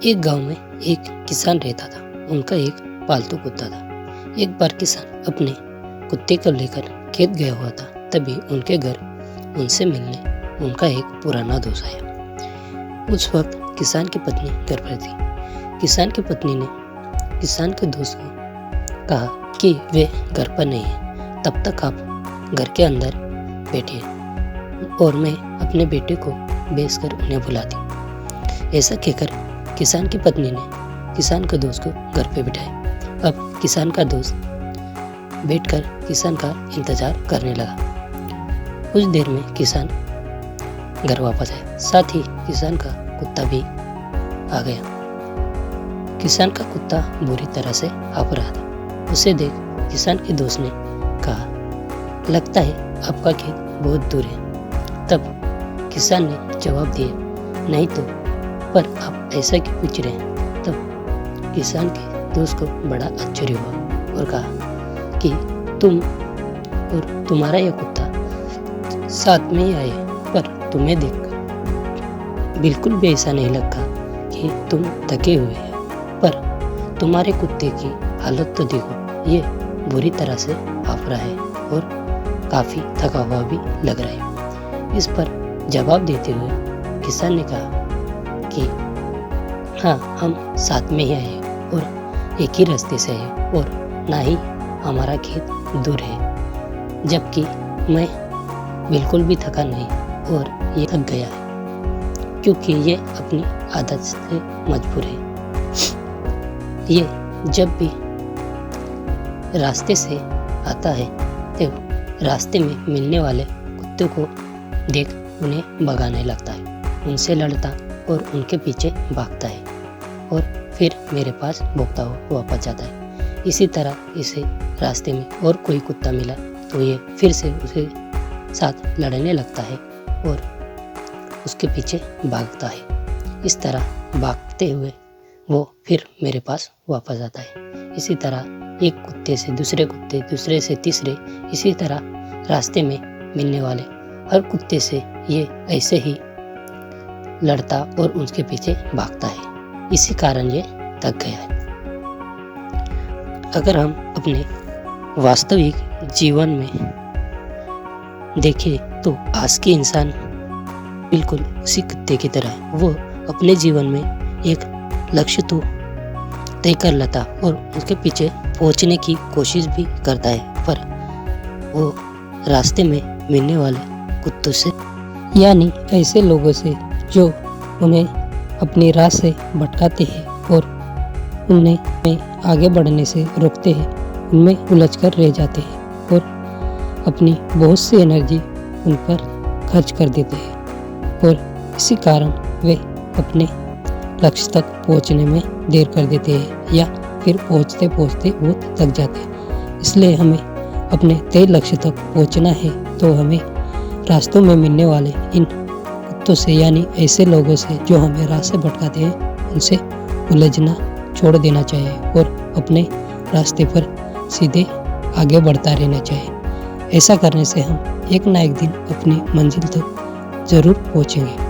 एक गांव में एक किसान रहता था। उनका एक पालतू कुत्ता था। एक बार किसान अपने कुत्ते को लेकर खेत गया हुआ था। तभी उनके घर उनसे मिलने उनका एक पुराना दोस्त आया। उस वक्त किसान की पत्नी घर पर थी। किसान की पत्नी ने किसान के दोस्त को कहा कि वे घर पर नहीं है, तब तक आप घर के अंदर बैठिए और मैं अपने बेटे को बेचकर उन्हें बुलाती। ऐसा कहकर किसान की पत्नी ने किसान के दोस्त को घर पे बिठाया। अब किसान का दोस्त बैठकर किसान का इंतजार करने लगा। कुछ देर में किसान घर वापस आया, साथ ही किसान का कुत्ता भी आ गया। किसान का कुत्ता बुरी तरह से हांफ रहा था। उसे देख किसान के दोस्त ने कहा, लगता है आपका खेत बहुत दूर है। तब किसान ने जवाब दिया, नहीं तो, पर आप ऐसा क्यों पूछ रहे हैं? तब किसान के दोस्त को बड़ा आश्चर्य हुआ और कहा कि तुम और तुम्हारा यह कुत्ता साथ में ही आए, पर तुम्हें देखकर बिल्कुल भी ऐसा नहीं लगा कि तुम थके हुए हैं। पर तुम्हारे कुत्ते की हालत तो देखो, ये बुरी तरह से हांफ रहा है और काफ़ी थका हुआ भी लग रहा है। इस पर जवाब देते हुए किसान ने कहा कि हाँ, हम साथ में ही आए हैं और एक ही रास्ते से हैं और ना ही हमारा खेत दूर है, जबकि मैं बिल्कुल भी थका नहीं और ये थक गया है क्योंकि ये अपनी आदत से मजबूर है। ये जब भी रास्ते से आता है तो रास्ते में मिलने वाले कुत्ते को देख उन्हें भगाने लगता है, उनसे लड़ता और उनके पीछे भागता है और फिर मेरे पास भौंकता हुआ वापस जाता है। इसी तरह इसे रास्ते में और कोई कुत्ता मिला तो ये फिर से उसके साथ लड़ने लगता है और उसके पीछे भागता है। इस तरह भागते हुए वो फिर मेरे पास वापस आता है। इसी तरह एक कुत्ते से दूसरे कुत्ते, दूसरे से तीसरे, इसी तरह रास्ते में मिलने वाले हर कुत्ते से ये ऐसे ही लड़ता और उसके पीछे भागता है। इसी कारण ये थक गया है। अगर हम अपने वास्तविक जीवन में देखें तो आज के इंसान बिल्कुल उसी कुत्ते की तरह है। वो अपने जीवन में एक लक्ष्य तो तय कर लेता और उसके पीछे पहुंचने की कोशिश भी करता है, पर वो रास्ते में मिलने वाले कुत्तों से, यानी ऐसे लोगों से जो उन्हें अपनी राह से भटकाते हैं और उन्हें आगे बढ़ने से रोकते हैं, उनमें उलझकर रह जाते हैं और अपनी बहुत सी एनर्जी उन पर खर्च कर देते हैं और इसी कारण वे अपने लक्ष्य तक पहुंचने में देर कर देते हैं या फिर पहुंचते पहुंचते वो थक जाते हैं। इसलिए हमें अपने तय लक्ष्य तक पहुंचना है तो हमें रास्तों में मिलने वाले इन कुत्तों से, यानी ऐसे लोगों से जो हमें राह से भटकाते हैं, उनसे उलझना छोड़ देना चाहिए और अपने रास्ते पर सीधे आगे बढ़ता रहना चाहिए। ऐसा करने से हम एक ना एक दिन अपनी मंजिल तक जरूर पहुंचेंगे।